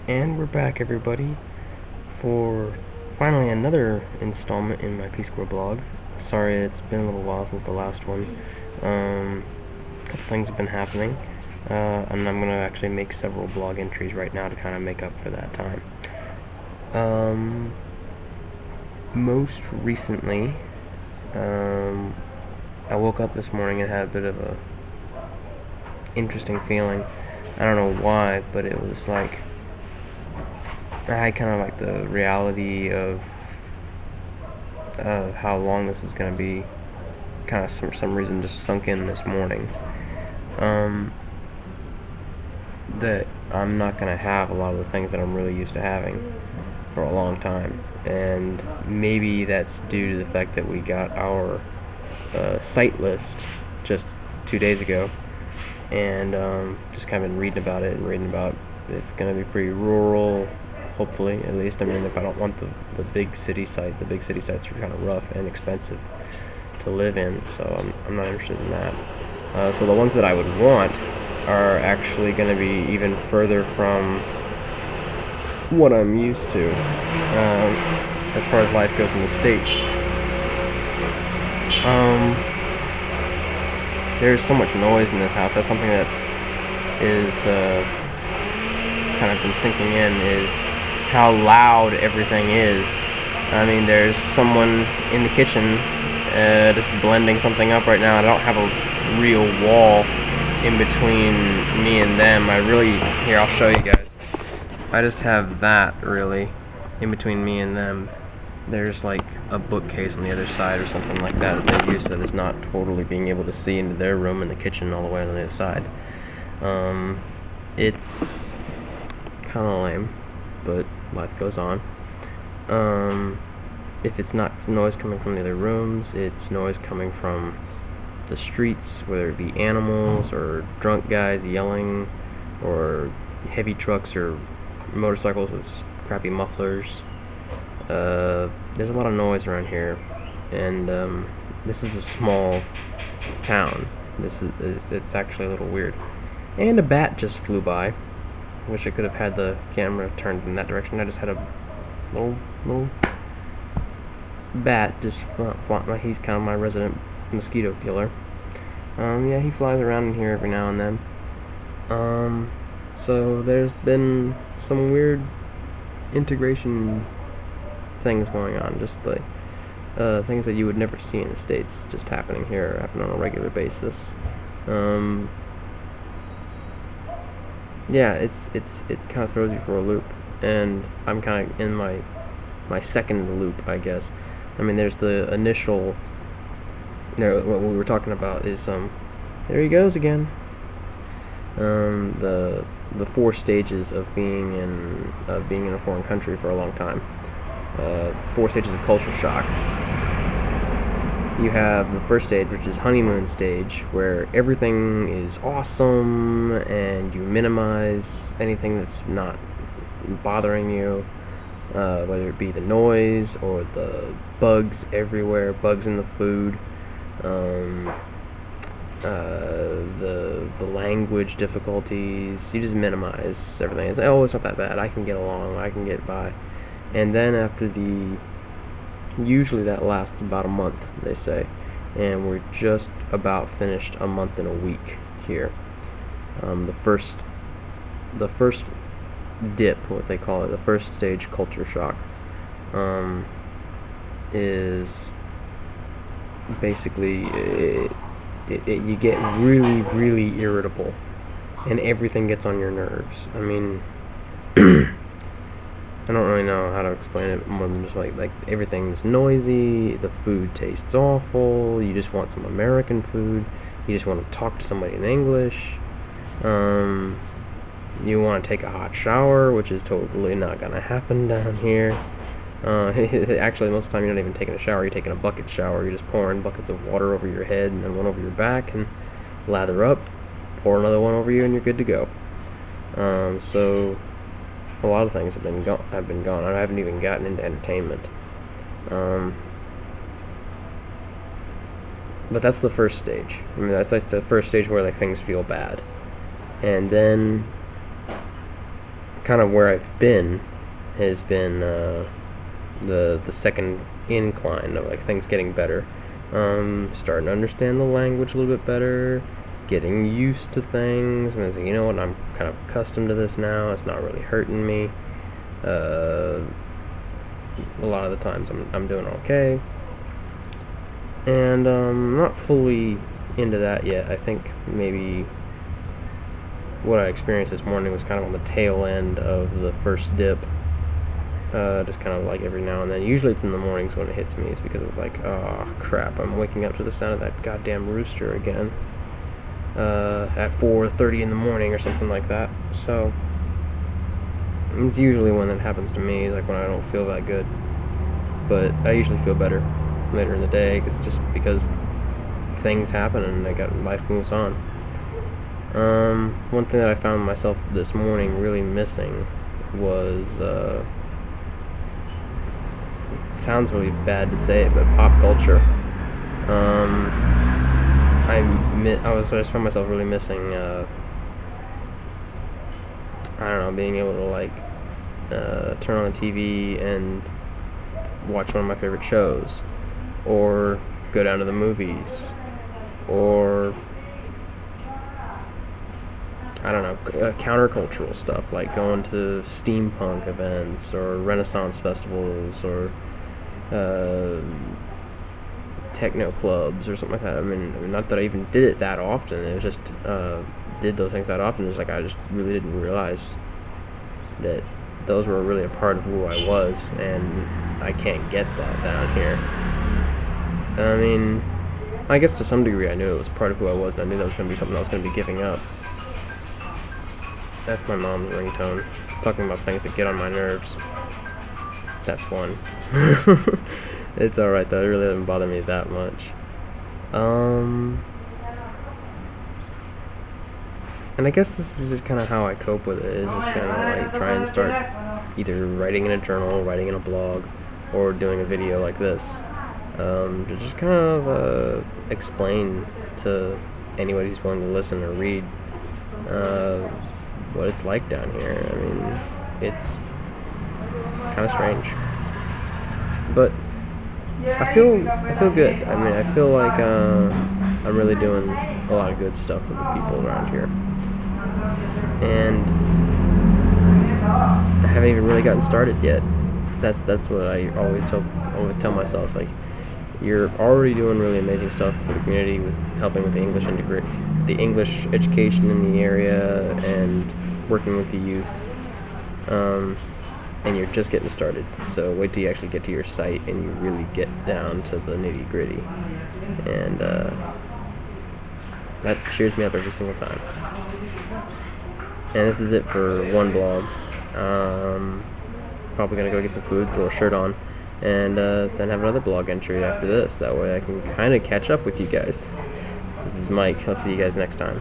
And we're back, everybody, for finally another installment in my Peace Corps blog. Sorry, it's been a little while since the last one. A couple things have been happening, and I'm going to actually make several blog entries right now to kind of make up for that time. Most recently, I woke up this morning and had a bit of a interesting feeling. I don't know why, but it was like I had kind of like the reality of how long this is going to be kind of for some reason just sunk in this morning. That I'm not going to have a lot of the things that I'm really used to having for a long time, and maybe that's due to the fact that we got our site list just 2 days ago, and just kind of been reading about it and reading about it's going to be pretty rural, hopefully, at least. I mean, if I don't want the big city sites, the big city sites are kind of rough and expensive to live in, so I'm not interested in that. So the ones that I would want are actually going to be even further from what I'm used to as far as life goes in the States. There's so much noise in this house. That's something that is kind of been sinking in, is how loud everything is. I mean, there's someone in the kitchen just blending something up right now. I don't have a real wall in between me and them. Here, I'll show you guys. I just have that, really, in between me and them. There's like a bookcase on the other side or something like that they use that is not totally being able to see into their room in the kitchen all the way on the other side. It's kind of lame, but life goes on. If it's not noise coming from the other rooms, it's noise coming from the streets, whether it be animals or drunk guys yelling, or heavy trucks or motorcycles with crappy mufflers. There's a lot of noise around here, and this is a small town. It's actually a little weird. And a bat just flew by. Wish I could have had the camera turned in that direction. I just had a little bat just fly. He's kind of my resident mosquito killer. Yeah, he flies around in here every now and then. So there's been some weird integration things going on, just like things that you would never see in the States just happening here, happen on a regular basis. Yeah, it kind of throws you for a loop, and I'm kind of in my second loop, I guess. I mean, there's the initial, what we were talking about is there he goes again. The 4 stages of being in a foreign country for a long time. 4 stages of culture shock. You have the first stage, which is honeymoon stage, where everything is awesome and you minimize anything that's not bothering you, whether it be the noise or the bugs everywhere, bugs in the food, the language difficulties. You just minimize everything. It's, oh, it's not that bad, I can get along, I can get by. And then after usually that lasts about a month, they say, and we're just about finished a month and a week here. The first dip, what they call it, the first stage culture shock, is basically you get really, really irritable, and everything gets on your nerves. I mean, I don't really know how to explain it more than just like everything's noisy, the food tastes awful, you just want some American food, you just want to talk to somebody in English, you want to take a hot shower, which is totally not going to happen down here. Actually, most of the time you're not even taking a shower, you're taking a bucket shower. You're just pouring buckets of water over your head and then one over your back, and lather up, pour another one over you, and you're good to go. So a lot of things have been gone. I haven't even gotten into entertainment. But that's the first stage. I mean, that's like the first stage where like things feel bad, and then kind of where I've been has been the second incline of like things getting better. Starting to understand the language a little bit better, getting used to things, and I think, you know what, I'm kind of accustomed to this now, it's not really hurting me. A lot of the times I'm doing okay, and I'm not fully into that yet. I think maybe what I experienced this morning was kind of on the tail end of the first dip. Just kind of like every now and then. Usually it's in the mornings when it hits me. It's because it's like, oh crap, I'm waking up to the sound of that goddamn rooster again. At 4:30 in the morning or something like that. So it's usually when it happens to me, like when I don't feel that good. But I usually feel better later in the day, just because things happen and life moves on. One thing that I found myself this morning really missing was, it sounds really bad to say it, but pop culture. I just found myself really missing, I don't know, being able to like turn on the TV and watch one of my favorite shows, or go down to the movies, or I don't know, countercultural stuff like going to steampunk events or Renaissance festivals or techno clubs or something like that. I mean, not that I even did it that often. It was just did those things that often. It's like I just really didn't realize that those were really a part of who I was, and I can't get that down here. I mean, I guess to some degree I knew it was part of who I was, and I knew that was going to be something I was going to be giving up. That's my mom's ringtone, talking about things that get on my nerves. That's one. It's alright though, it really doesn't bother me that much. And I guess this is just kind of how I cope with it, is just kind of like try and start either writing in a journal, writing in a blog, or doing a video like this. To just kind of explain to anybody who's willing to listen or read what it's like down here. I mean, it's kind of strange, but I feel good. I mean, I feel like I'm really doing a lot of good stuff with the people around here, and I haven't even really gotten started yet. That's what I always tell myself, like, you're already doing really amazing stuff for the community, with helping with the English education in the area and working with the youth, and you're just getting started. So wait till you actually get to your site and you really get down to the nitty-gritty, and that cheers me up every single time. And this is it for one blog. Probably gonna go get some food, throw a shirt on, and then have another blog entry after this. That way I can kind of catch up with you guys. This is Mike. I'll see you guys next time.